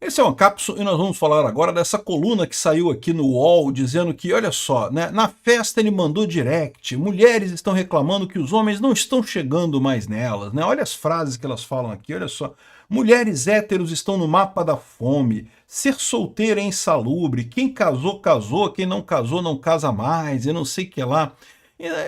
Esse é uma cápsula e nós vamos falar agora dessa coluna que saiu aqui no UOL dizendo que, olha só, né, na festa ele mandou direct, mulheres estão reclamando que os homens não estão chegando mais nelas, né? Olha as frases que elas falam aqui, olha só. Mulheres héteros estão no mapa da fome, ser solteira é insalubre, quem casou, casou, quem não casou não casa mais, e não sei o que lá.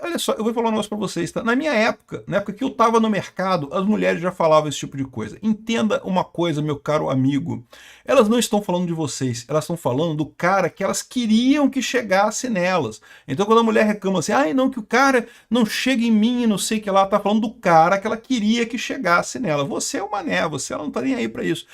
Olha só, eu vou falar um negócio para vocês, tá? Na minha época, na época que eu estava no mercado, as mulheres já falavam esse tipo de coisa. Entenda uma coisa, meu caro amigo. Elas não estão falando de vocês, elas estão falando do cara que elas queriam que chegasse nelas. Então quando a mulher reclama assim, ai não, que o cara não chega em mim, não sei o que lá, tá falando do cara que ela queria que chegasse nela. Você é uma mané, você não tá nem aí para isso.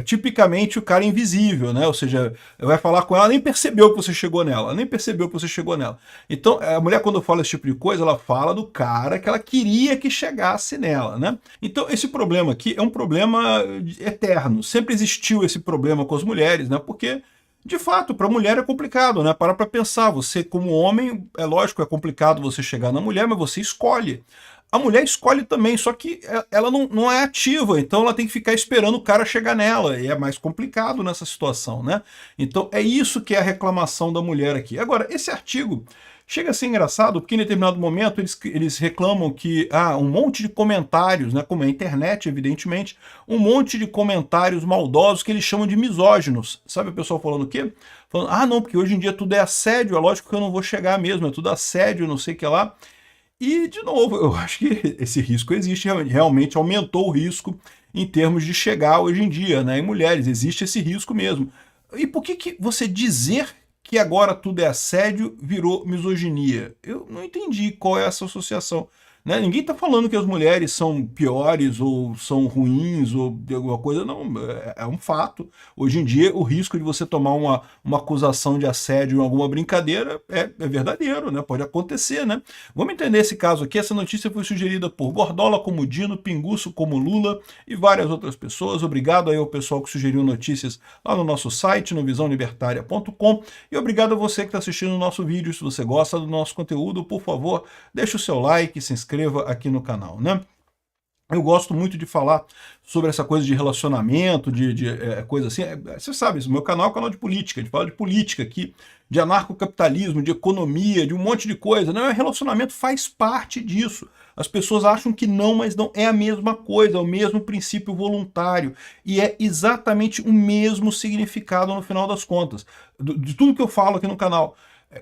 Tipicamente o cara invisível, né? Ou seja, vai falar com ela, nem percebeu que você chegou nela, nem percebeu que você chegou nela. Então, a mulher, quando fala esse tipo de coisa, ela fala do cara que ela queria que chegasse nela, né? Então, esse problema aqui é um problema eterno. Sempre existiu esse problema com as mulheres, né? Porque, de fato, para a mulher é complicado, né? Para pensar. Você, como homem, é lógico, é complicado você chegar na mulher, mas você escolhe. A mulher escolhe também, só que ela não é ativa, então ela tem que ficar esperando o cara chegar nela, e é mais complicado nessa situação, né? Então é isso que é a reclamação da mulher aqui. Agora, esse artigo chega a ser engraçado, porque em determinado momento eles reclamam que há um monte de comentários, né, como é a internet, evidentemente, um monte de comentários maldosos que eles chamam de misóginos. Sabe o pessoal falando o quê? Falando, ah não, porque hoje em dia tudo é assédio, é lógico que eu não vou chegar mesmo, é tudo assédio, não sei o que lá. E, de novo, eu acho que esse risco existe, realmente aumentou o risco em termos de chegar hoje em dia, né, em mulheres, existe esse risco mesmo. E por que você dizer que agora tudo é assédio virou misoginia? Eu não entendi qual é essa associação. Né? Ninguém está falando que as mulheres são piores ou são ruins ou de alguma coisa, não. É um fato. Hoje em dia, o risco de você tomar uma acusação de assédio em alguma brincadeira é verdadeiro, né? Pode acontecer, né? Vamos entender esse caso aqui. Essa notícia foi sugerida por Gordola como Dino, Pinguço como Lula e várias outras pessoas. Obrigado aí ao pessoal que sugeriu notícias lá no nosso site, no visãolibertaria.com, e obrigado a você que está assistindo o nosso vídeo. Se você gosta do nosso conteúdo, por favor, deixe o seu like, se inscreva aqui no canal, né? Eu gosto muito de falar sobre essa coisa de relacionamento, coisa assim. Você sabe, esse meu canal é um canal de política, a gente fala de política aqui, de anarcocapitalismo, de economia, de um monte de coisa. Não, relacionamento faz parte disso. As pessoas acham que não, mas não é a mesma coisa, é o mesmo princípio voluntário. E é exatamente o mesmo significado no final das contas. De tudo que eu falo aqui no canal.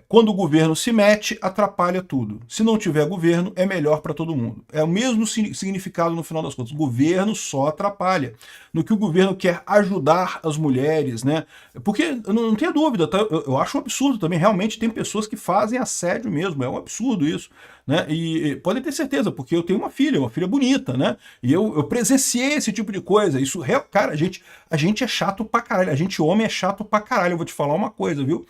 Quando o governo se mete, atrapalha tudo. Se não tiver governo, é melhor para todo mundo. É o mesmo significado no final das contas. O governo só atrapalha. No que o governo quer ajudar as mulheres, né? Porque, não tenha dúvida, tá? Eu acho um absurdo também. Realmente tem pessoas que fazem assédio mesmo. É um absurdo isso. Né? E podem ter certeza, porque eu tenho uma filha bonita, né? E eu presenciei esse tipo de coisa. Isso, cara, a gente é chato pra caralho. A gente, homem, é chato pra caralho. Eu vou te falar uma coisa, viu?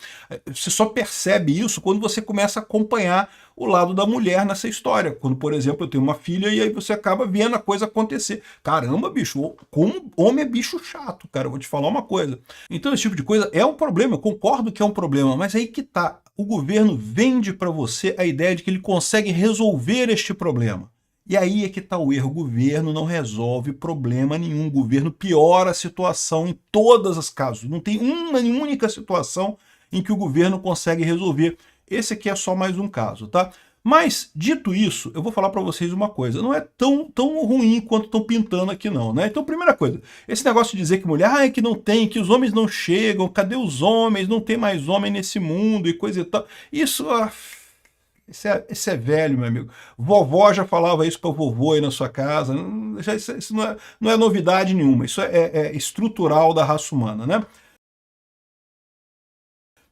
Você só percebe isso quando você começa a acompanhar o lado da mulher nessa história. Quando, por exemplo, eu tenho uma filha e aí você acaba vendo a coisa acontecer. Caramba, bicho, como homem é bicho chato, cara. Eu vou te falar uma coisa. Então, esse tipo de coisa é um problema. Eu concordo que é um problema, mas aí que tá. O governo vende para você a ideia de que ele consegue resolver este problema. E aí é que está o erro. O governo não resolve problema nenhum. O governo piora a situação em todos os casos. Não tem uma única situação em que o governo consegue resolver. Esse aqui é só mais um caso, tá? Mas, dito isso, eu vou falar para vocês uma coisa. Não é tão ruim quanto estão pintando aqui não, né? Então, primeira coisa, esse negócio de dizer que mulher, é que não tem, que os homens não chegam, cadê os homens? Não tem mais homem nesse mundo e coisa e tal. Isso é velho, meu amigo. Vovó já falava isso para vovô aí na sua casa. Isso não é novidade nenhuma. Isso é estrutural da raça humana, né?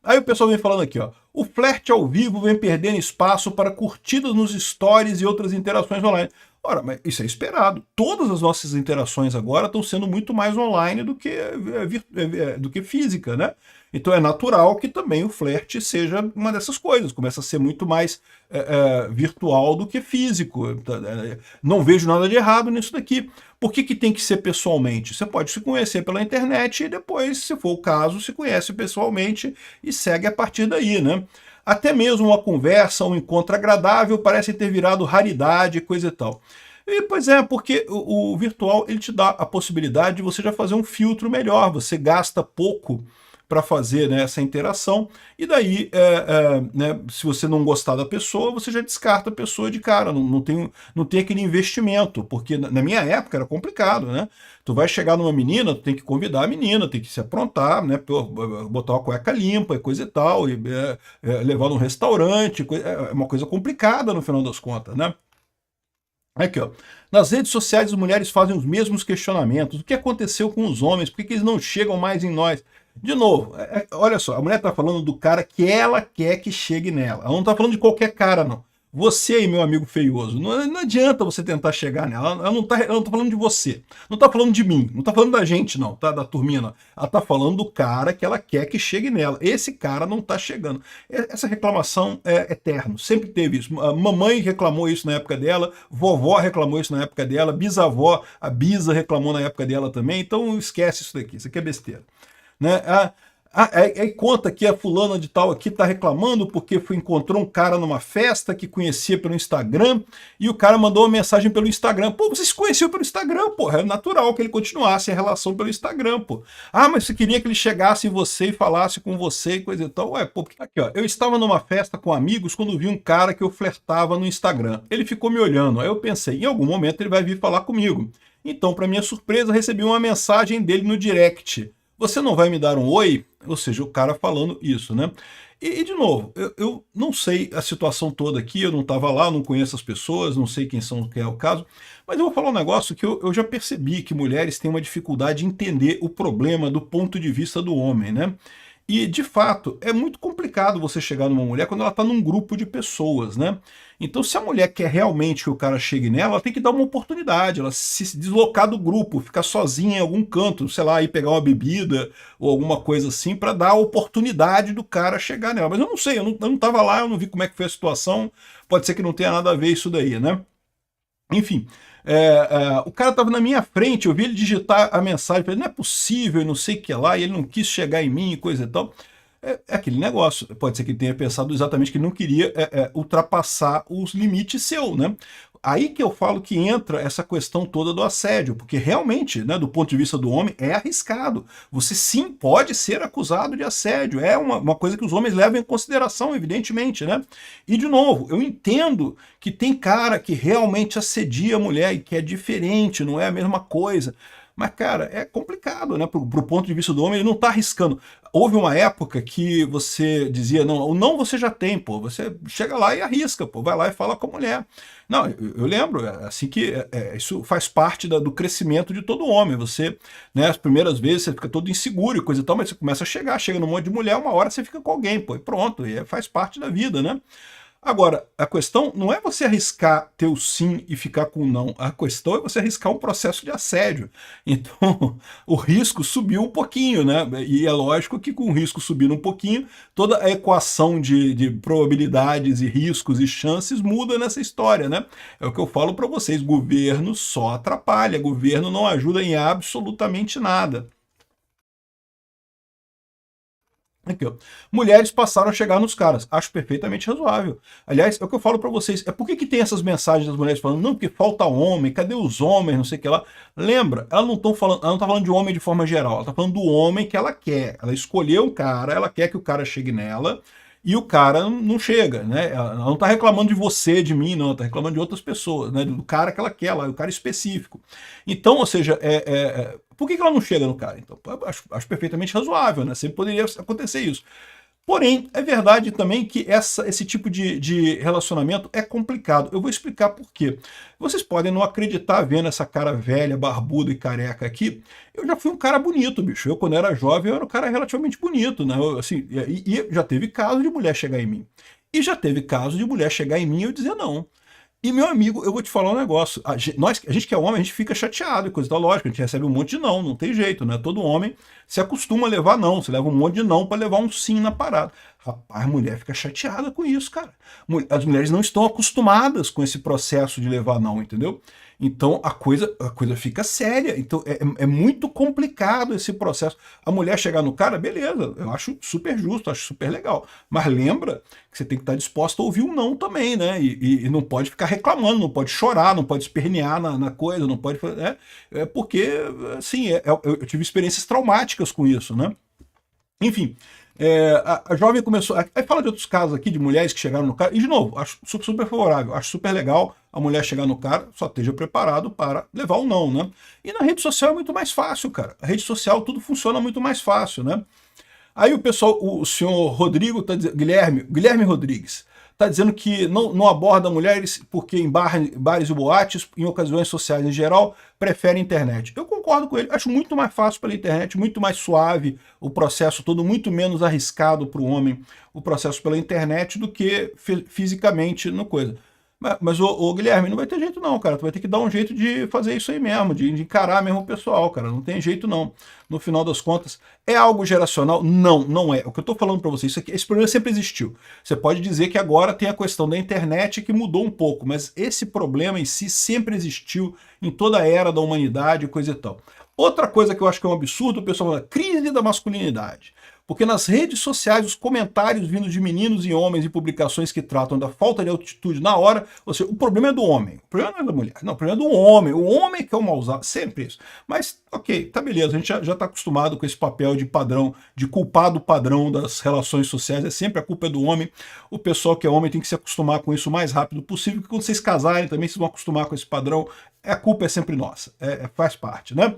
Aí o pessoal vem falando aqui, ó. O flerte ao vivo vem perdendo espaço para curtidas nos stories e outras interações online. Ora, mas isso é esperado. Todas as nossas interações agora estão sendo muito mais online do que física, né? Então é natural que também o flerte seja uma dessas coisas, começa a ser muito mais virtual do que físico. Não vejo nada de errado nisso daqui. Por que tem que ser pessoalmente? Você pode se conhecer pela internet e depois, se for o caso, se conhece pessoalmente e segue a partir daí, né? Até mesmo uma conversa, um encontro agradável parece ter virado raridade, coisa e tal. E, pois é, porque o virtual ele te dá a possibilidade de você já fazer um filtro melhor, você gasta pouco para fazer, né, essa interação, e daí, né, se você não gostar da pessoa, você já descarta a pessoa de cara, não tem aquele investimento, porque na minha época era complicado, né? Tu vai chegar numa menina, tu tem que convidar a menina, tem que se aprontar, né, botar uma cueca limpa e coisa e tal, e levar num restaurante, é uma coisa complicada no final das contas, né? Aqui, ó. Nas redes sociais, as mulheres fazem os mesmos questionamentos. O que aconteceu com os homens? Por que eles não chegam mais em nós? De novo, olha só, a mulher está falando do cara que ela quer que chegue nela. Ela não está falando de qualquer cara, não. Você aí, meu amigo feioso, não adianta você tentar chegar nela. Ela não tá falando de você. Não está falando de mim. Não está falando da gente, não, tá? Da turminha, não. Ela está falando do cara que ela quer que chegue nela. Esse cara não está chegando. Essa reclamação é eterna. Sempre teve isso. A mamãe reclamou isso na época dela, vovó reclamou isso na época dela, bisavó, a bisa reclamou na época dela também. Então esquece isso daqui. Isso aqui é besteira. Né? Aí conta que a fulana de tal aqui tá reclamando porque encontrou um cara numa festa que conhecia pelo Instagram e o cara mandou uma mensagem pelo Instagram. Pô, você se conheceu pelo Instagram, pô. É natural que ele continuasse a relação pelo Instagram, pô. Ah, mas você queria que ele chegasse em você e falasse com você e coisa e tal. Ué, pô, aqui, ó. Eu estava numa festa com amigos quando vi um cara que eu flertava no Instagram. Ele ficou me olhando. Aí eu pensei, em algum momento ele vai vir falar comigo. Então, para minha surpresa, recebi uma mensagem dele no direct. Você não vai me dar um oi? Ou seja, o cara falando isso, né? E de novo, eu não sei a situação toda aqui, eu não estava lá, não conheço as pessoas, não sei quem é o caso, mas eu vou falar um negócio que eu já percebi que mulheres têm uma dificuldade de entender o problema do ponto de vista do homem, né? E, de fato, é muito complicado você chegar numa mulher quando ela está num grupo de pessoas, né? Então, se a mulher quer realmente que o cara chegue nela, ela tem que dar uma oportunidade, ela se deslocar do grupo, ficar sozinha em algum canto, sei lá, ir pegar uma bebida ou alguma coisa assim, para dar a oportunidade do cara chegar nela. Mas eu não sei, eu não estava lá, eu não vi como é que foi a situação, pode ser que não tenha nada a ver isso daí, né? Enfim, o cara estava na minha frente, eu vi ele digitar a mensagem, falei, não é possível, não sei o que lá, e ele não quis chegar em mim e coisa e tal. É aquele negócio, pode ser que ele tenha pensado exatamente que ele não queria ultrapassar os limites seu, né? Aí que eu falo que entra essa questão toda do assédio, porque realmente, né, do ponto de vista do homem, é arriscado. Você sim pode ser acusado de assédio, é uma coisa que os homens levam em consideração, evidentemente, né? E, de novo, eu entendo que tem cara que realmente assedia a mulher e que é diferente, não é a mesma coisa. Mas, cara, é complicado, né? Pro ponto de vista do homem, ele não tá arriscando. Houve uma época que você dizia, não, o não você já tem, pô. Você chega lá e arrisca, pô. Vai lá e fala com a mulher. Não, eu lembro, assim que isso faz parte do crescimento de todo homem. Você, né, as primeiras vezes você fica todo inseguro e coisa e tal, mas você começa a chega num monte de mulher, uma hora você fica com alguém, pô, e pronto, e faz parte da vida, né? Agora, a questão não é você arriscar ter o sim e ficar com o não. A questão é você arriscar um processo de assédio. Então, o risco subiu um pouquinho, né? E é lógico que com o risco subindo um pouquinho, toda a equação de probabilidades e riscos e chances muda nessa história, né? É o que eu falo para vocês, governo só atrapalha, governo não ajuda em absolutamente nada. Aqui, ó. Mulheres passaram a chegar nos caras. Acho perfeitamente razoável. Aliás, é o que eu falo pra vocês. É por que tem essas mensagens das mulheres falando, não, porque falta homem, cadê os homens, não sei o que lá. Lembra, ela não tá falando de homem de forma geral, ela tá falando do homem que ela quer. Ela escolheu um cara, ela quer que o cara chegue nela, e o cara não chega, né? Ela não tá reclamando de você, de mim, não, ela tá reclamando de outras pessoas, né? Do cara que ela quer lá, o cara específico. Então, ou seja, por que ela não chega no cara? Então, acho perfeitamente razoável, né? Sempre poderia acontecer isso. Porém, é verdade também que esse tipo de relacionamento é complicado. Eu vou explicar por quê. Vocês podem não acreditar vendo essa cara velha, barbuda e careca aqui. Eu já fui um cara bonito, bicho. Eu, quando era jovem, eu era um cara relativamente bonito, né? Assim, e já teve caso de mulher chegar em mim. E já teve caso de mulher chegar em mim e eu dizer não. E, meu amigo, eu vou te falar um negócio. A gente que é homem, a gente fica chateado e coisa da lógica. A gente recebe um monte de não tem jeito, né? Todo homem se acostuma a levar não. Você leva um monte de não para levar um sim na parada. Rapaz, a mulher fica chateada com isso, cara. As mulheres não estão acostumadas com esse processo de levar não, entendeu? Então a coisa fica séria. Então é muito complicado esse processo. A mulher chegar no cara, beleza, eu acho super justo, acho super legal. Mas lembra que você tem que estar disposto a ouvir um não também, né? E não pode ficar reclamando, não pode chorar, não pode espernear na coisa, não pode fazer. Porque, assim, eu tive experiências traumáticas com isso, né? Enfim. A jovem começou. Aí fala de outros casos aqui, de mulheres que chegaram no cara, e de novo, acho super favorável, acho super legal a mulher chegar no cara, só esteja preparado para levar ou não, né? E na rede social é muito mais fácil, cara. A rede social tudo funciona muito mais fácil, né? Aí o pessoal, o senhor Rodrigo tá dizendo, Guilherme Rodrigues, está dizendo que não aborda mulheres porque em bares e boates, em ocasiões sociais em geral, prefere a internet. Eu concordo com ele, acho muito mais fácil pela internet, muito mais suave o processo todo, muito menos arriscado para o homem o processo pela internet do que fisicamente no coisa. Mas ô Guilherme, não vai ter jeito não, cara. Tu vai ter que dar um jeito de fazer isso aí mesmo, de encarar mesmo o pessoal, cara. Não tem jeito não. No final das contas, é algo geracional? Não, não é. O que eu tô falando para vocês, esse problema sempre existiu. Você pode dizer que agora tem a questão da internet que mudou um pouco, mas esse problema em si sempre existiu em toda a era da humanidade e coisa e tal. Outra coisa que eu acho que é um absurdo, o pessoal fala, crise da masculinidade. Porque nas redes sociais, os comentários vindos de meninos e homens e publicações que tratam da falta de atitude na hora, ou seja, o problema é do homem, o problema não é da mulher, não, o problema é do homem, o homem que é o mauzado, sempre isso. Mas, ok, tá beleza, a gente já tá acostumado com esse papel de padrão, de culpado padrão das relações sociais, é sempre a culpa é do homem, o pessoal que é homem tem que se acostumar com isso o mais rápido possível, porque quando vocês casarem também vocês vão acostumar com esse padrão, a culpa é sempre nossa, faz parte, né?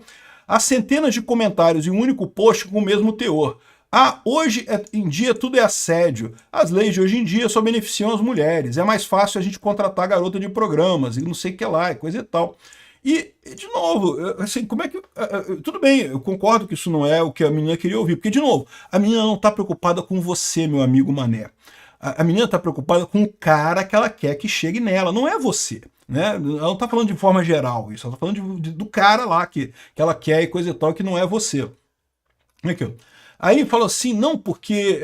Há centenas de comentários em um único post com o mesmo teor. Hoje em dia tudo é assédio. As leis de hoje em dia só beneficiam as mulheres. É mais fácil a gente contratar garota de programas e não sei o que lá, e coisa e tal. E, de novo, assim, como é que... Tudo bem, eu concordo que isso não é o que a menina queria ouvir. Porque, de novo, a menina não está preocupada com você, meu amigo mané. A menina está preocupada com o cara que ela quer que chegue nela, não é você. Né? Ela não está falando de forma geral isso, ela está falando do cara lá que ela quer e coisa e tal, que não é você. Aqui, ó. Aí fala assim, não, porque...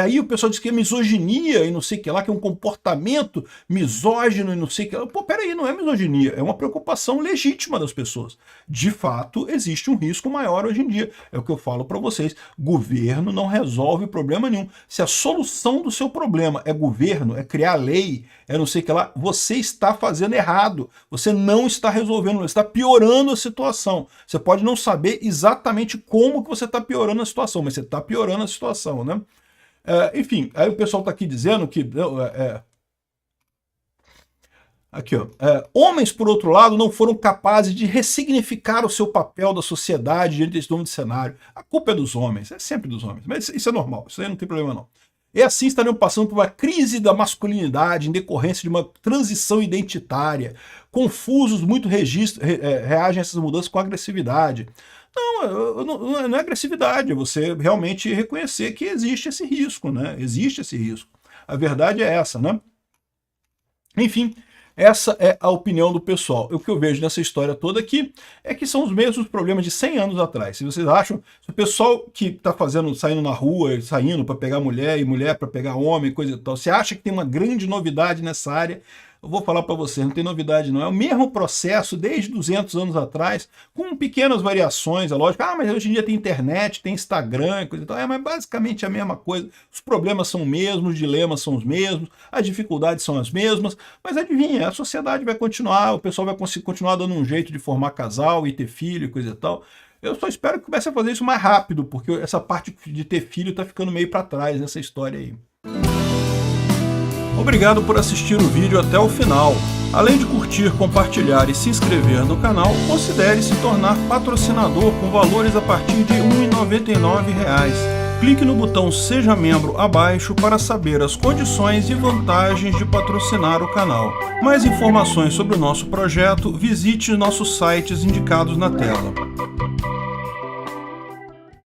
aí o pessoal diz que é misoginia e não sei o que lá, que é um comportamento misógino e não sei o que lá. Pô, peraí, não é misoginia, é uma preocupação legítima das pessoas. De fato, existe um risco maior hoje em dia. É o que eu falo para vocês. Governo não resolve problema nenhum. Se a solução do seu problema é governo, é criar lei, é não sei o que lá, você está fazendo errado. Você não está resolvendo, você está piorando a situação. Você pode não saber exatamente como que você está piorando a situação, mas você está piorando a situação, né? Enfim, aí o pessoal está aqui dizendo que... Aqui, ó. Homens, por outro lado, não foram capazes de ressignificar o seu papel da sociedade diante desse novo cenário. A culpa é dos homens, é sempre dos homens, mas isso é normal, isso aí não tem problema não. E assim estariam passando por uma crise da masculinidade em decorrência de uma transição identitária. Confusos, muito reagem a essas mudanças com agressividade. Não é agressividade, é você realmente reconhecer que existe esse risco, né? Existe esse risco. A verdade é essa, né? Enfim, essa é a opinião do pessoal. O que eu vejo nessa história toda aqui é que são os mesmos problemas de 100 anos atrás. Se vocês acham, se o pessoal que está saindo na rua, saindo para pegar mulher e mulher para pegar homem, coisa e tal, você acha que tem uma grande novidade nessa área, eu vou falar para você, não tem novidade não. É o mesmo processo desde 200 anos atrás, com pequenas variações, é lógico. Mas hoje em dia tem internet, tem Instagram, coisa e tal. Mas basicamente é a mesma coisa. Os problemas são os mesmos, os dilemas são os mesmos, as dificuldades são as mesmas. Mas adivinha, a sociedade vai continuar, o pessoal vai continuar dando um jeito de formar casal e ter filho e coisa e tal. Eu só espero que comece a fazer isso mais rápido, porque essa parte de ter filho está ficando meio para trás nessa história aí. Obrigado por assistir o vídeo até o final. Além de curtir, compartilhar e se inscrever no canal, considere se tornar patrocinador com valores a partir de R$ 1,99. Clique no botão Seja Membro abaixo para saber as condições e vantagens de patrocinar o canal. Mais informações sobre o nosso projeto, visite nossos sites indicados na tela.